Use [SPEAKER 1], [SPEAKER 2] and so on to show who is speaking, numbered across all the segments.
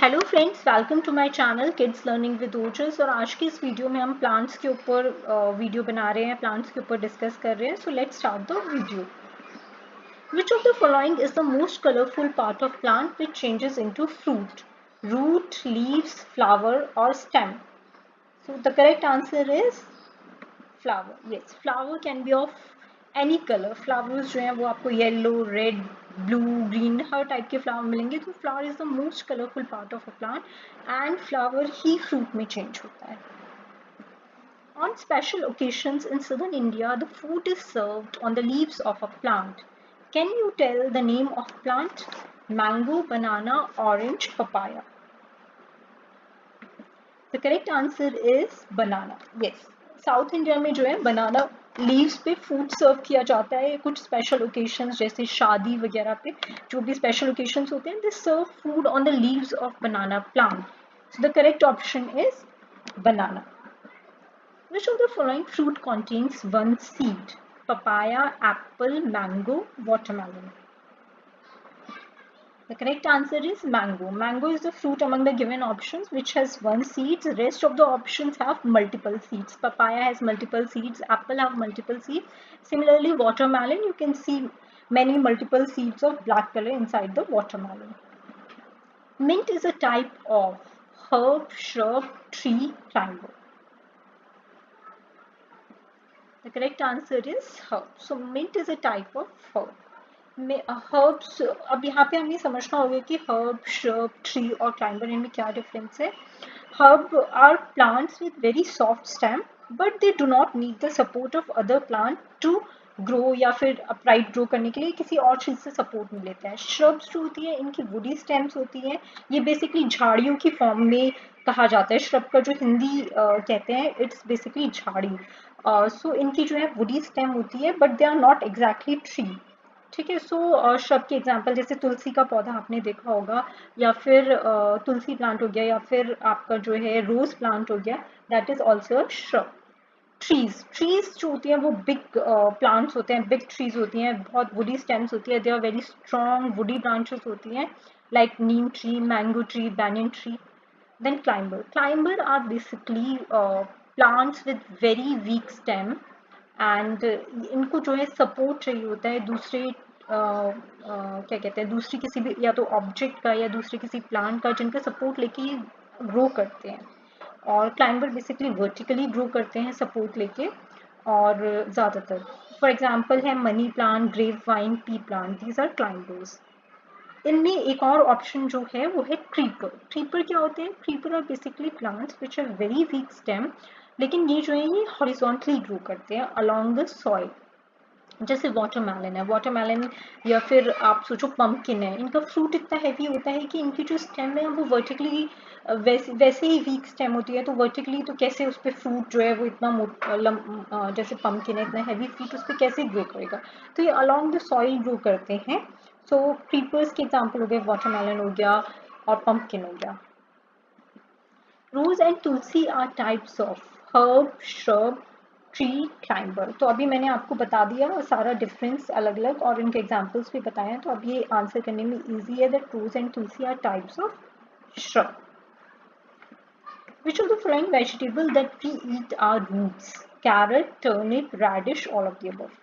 [SPEAKER 1] Hello friends, welcome to my channel kids learning with Ojas. और आज की इस वीडियो में हम प्लांट्स के ऊपर वीडियो बना रहे हैं, प्लांट्स के ऊपर डिस्कस कर रहे हैं। So let's start the video. Which of the following is the most colorful part of plant which changes into fruit? Root, leaves, flower or stem? So the correct answer is flower. Yes, flower can be of any colour. Flowers जो हैं वो आपको yellow, red, blue, green हर type के flower मिलेंगे। तो flower is the most colourful part of a plant and flower he fruit में change होता है। On special occasions in southern India, the food is served on the leaves of a plant. Can you tell the name of plant? Mango, banana, orange, papaya. The correct answer is banana. Yes. South India में जो है बनाना leaves पे food सर्व किया जाता है कुछ special occasions जैसे शादी वगैरह पे। जो भी स्पेशल ओकेशंस होते हैं, they serve food on the leaves of banana plant. So the correct option is banana. Which of the following fruit contains one seed? Papaya, apple, mango, watermelon. The correct answer is mango. Mango is the fruit among the given options which has one seed. The rest of the options have multiple seeds. Papaya has multiple seeds. Apple have multiple seeds. Similarly, watermelon, you can see many multiple seeds of black color inside the watermelon. Mint is a type of herb, shrub, tree, climber. The correct answer is herb. So mint is a type of herb. Herbs, अब यहाँ पे हमें समझना होगा कि herb, shrub, tree और climber इनमें क्या डिफरेंस है। Herb are plants with very soft stem but they do not need the support of other plant to grow या फिर अपराइट ग्रो करने के लिए किसी और चीज़ से सपोर्ट नहीं लेते हैं। श्रब्स जो होती है इनकी वुडी स्टेम्स होती हैं, ये बेसिकली झाड़ियों की फॉर्म में कहा जाता है। श्रब का जो हिंदी कहते हैं इट्स बेसिकली झाड़ी। सो इनकी जो है वुडी स्टेम होती है but they are not exactly tree. ठीक है। सो श्रब के एग्जाम्पल जैसे तुलसी का पौधा आपने देखा होगा, या फिर तुलसी प्लांट हो गया, या फिर आपका जो है रोज प्लांट हो गया, that is also shrub. Trees trees जो होती हैं वो बिग प्लांट्स होते हैं, बिग ट्रीज होती हैं, बहुत वुडी स्टेम्स होती है, they are very strong woody branches होती हैं, like neem tree, mango tree, banyan tree. Then climber are basically plants with very weak stem and इनको जो है सपोर्ट चाहिए होता है दूसरे क्या कहते हैं, दूसरी किसी भी या तो ऑब्जेक्ट का या दूसरे किसी प्लांट का, जिनका सपोर्ट लेके ये ग्रो करते हैं। और क्लाइंबर बेसिकली वर्टिकली ग्रो करते हैं सपोर्ट लेके। और ज़्यादातर फॉर एग्जांपल है money plant, grape vine, pea plant, these are climbers. इनमें एक और ऑप्शन जो है वो है क्रीपर। क्रीपर क्या होते हैं? Creeper are basically plants which are very weak stem, लेकिन ये जो है ये हॉरिजॉन्टली ग्रो करते हैं अलोंग द सॉइल। जैसे वाटरमेलन है, वाटरमेलन या फिर आप सोचो पम्पकिन है, इनका फ्रूट इतना हैवी होता है कि इनकी जो स्टेम है वो वर्टिकली वैसे ही वीक स्टेम होती है। तो वर्टिकली तो कैसे उस पर फ्रूट जो है वो इतना जैसे पम्पकिन है इतना हैवी फ्रूट उस पर कैसे ग्रो करेगा? तो ये अलॉन्ग द सॉइल ग्रो करते हैं। सो क्रीपर्स के एग्जाम्पल हो गए, वाटरमेलन हो गया और पम्पकिन हो गया। Rose and tulsi are types of herb, shrub, tree, climber. तो अभी मैंने आपको बता दिया और सारा डिफरेंस अलग अलग और इनके एग्जाम्पल्स भी बताए हैं, तो अब ये आंसर करने में इजी है that rose and tulsi are types of shrub. Which of the following vegetable that we eat are roots? Carrot, turnip, radish, all of the above.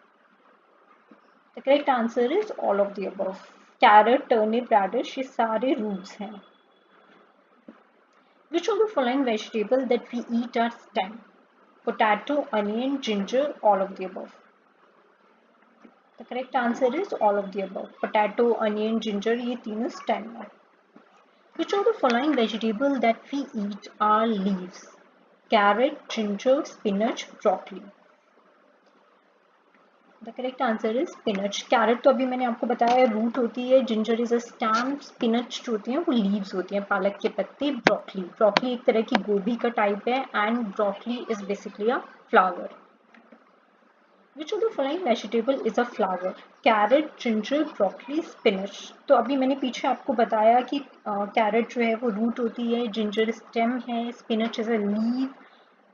[SPEAKER 1] The correct answer is all of the above. Carrot, turnip, radish ये सारे roots हैं। Which of the following vegetable that we eat are stem? Potato, onion, ginger, all of the above. The correct answer is all of the above. Potato, onion, ginger ये तीनों stem है। Which of the following vegetable that we eat are leaves? Carrot, ginger, spinach, broccoli. The correct answer is spinach. Carrot तो अभी मैंने आपको बताया root होती है, ginger is a stem, spinach जो होती है वो leaves होती हैं, पालक के पत्ते। ब्रोकली एक तरह की गोभी का टाइप है and broccoli is basically a flower. Which of the following vegetable is a flower? Carrot, ginger, broccoli, spinach. तो अभी मैंने पीछे आपको बताया कि कैरेट जो है वो रूट होती है, जिंजर स्टेम है, spinach is a leaf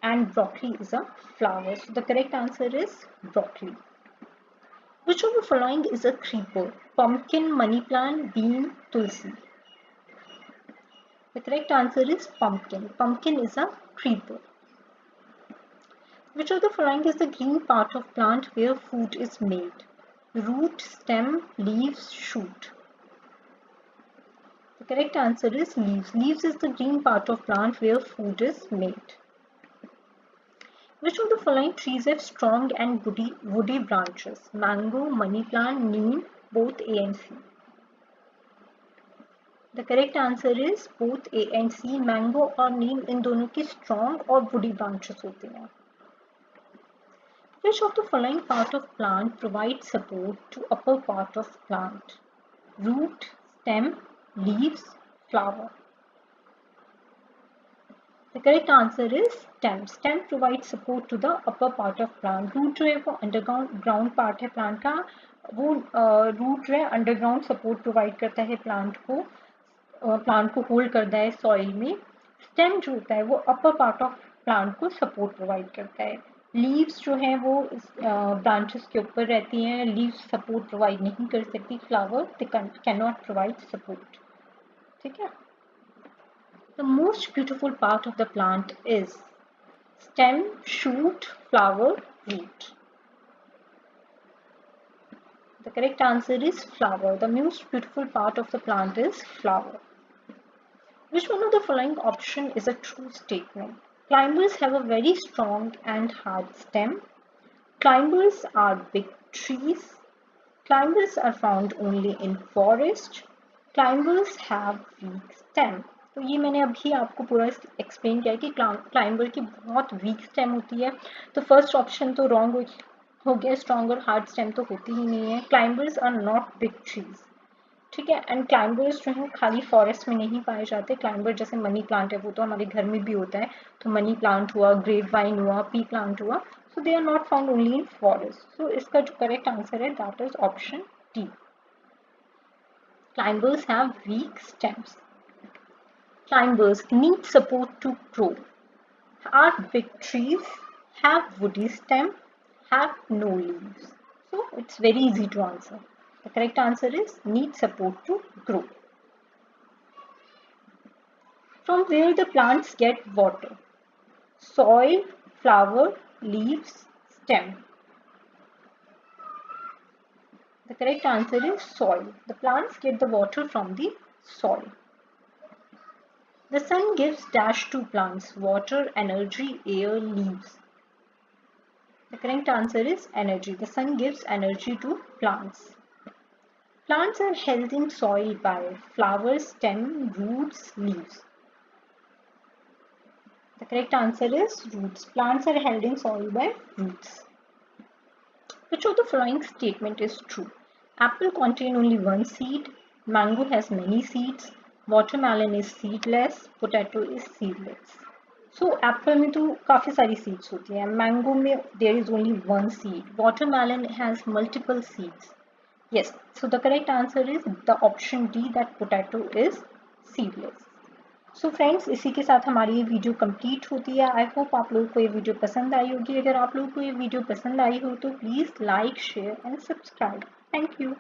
[SPEAKER 1] and broccoli is a flower. So the correct answer is broccoli. Which of the following is a creeper? Pumpkin, money plant, bean, tulsi. The correct answer is pumpkin. Pumpkin is a creeper. Which of the following is the green part of plant where food is made? Root, stem, leaves, shoot. The correct answer is leaves. Leaves is the green part of plant where food is made. Which of the following trees have strong and woody branches? Mango, money plant, neem, both A and C. The correct answer is both A and C. Mango और नीम इन दोनों की strong और woody branches होते हैं. Which of the following part of plant provides support to upper part of plant? Root, stem, leaves, flower. The correct answer is stem. Stem provides support to the upper part of plant. Root जो है वो underground part है plant का. वो root जो है underground support provide करता है plant को hold करता है soil में. Stem जो होता है वो upper part of plant को support provide करता है. Leaves जो है वो branches के ऊपर रहती हैं. Leaves support provide नहीं कर सकती. Flower they cannot provide support. ठीक है? The most beautiful part of the plant is stem, shoot, flower, root. The correct answer is flower. The most beautiful part of the plant is flower. Which one of the following option is a true statement? Climbers have a very strong and hard stem. Climbers are big trees. Climbers are found only in forest. Climbers have weak stem. तो ये मैंने अभी आपको पूरा explain किया कि climber की बहुत वीक स्टेम होती है. तो फर्स्ट ऑप्शन तो रॉन्ग हो गया. स्ट्रॉन्ग और हार्ड स्टेम तो होती ही नहीं है. Climbers are not big trees. ठीक है. एंड क्लाइंबर्स जो है खाली फॉरेस्ट में नहीं पाए जाते. क्लाइंबर जैसे मनी प्लांट है वो तो हमारे घर में भी होता है. तो मनी प्लांट हुआ, ग्रेप वाइन हुआ, पी प्लांट हुआ. So they are not found only in forest. सो इसका जो करेक्ट आंसर है that is option D. Climbers have weak stems. Climbers need support to grow. Are big trees, have woody stem, have no leaves. So it's very easy to answer. The correct answer is need support to grow. From where the plants get water? Soil, flower, leaves, stem. The correct answer is soil. The plants get the water from the soil. The sun gives dash to plants: water, energy, air, leaves. The correct answer is energy. The sun gives energy to plants. Plants are held in soil by flowers, stem, roots, leaves. The correct answer is roots. Plants are held in soil by roots. Which of the following statement is true? Apple contains only one seed. Mango has many seeds. Watermelon is seedless. Potato is seedless. So apple में तो काफी सारी seeds होती हैं. Mango में there is only one seed. Watermelon has multiple seeds. Yes. So the correct answer is the option D, that potato is seedless. So friends, इसी के साथ हमारी ये वीडियो कंप्लीट होती है. आई होप आप लोगों को ये वीडियो पसंद आई होगी. अगर आप लोगों को ये वीडियो पसंद आई हो तो please like, share and subscribe. Thank you.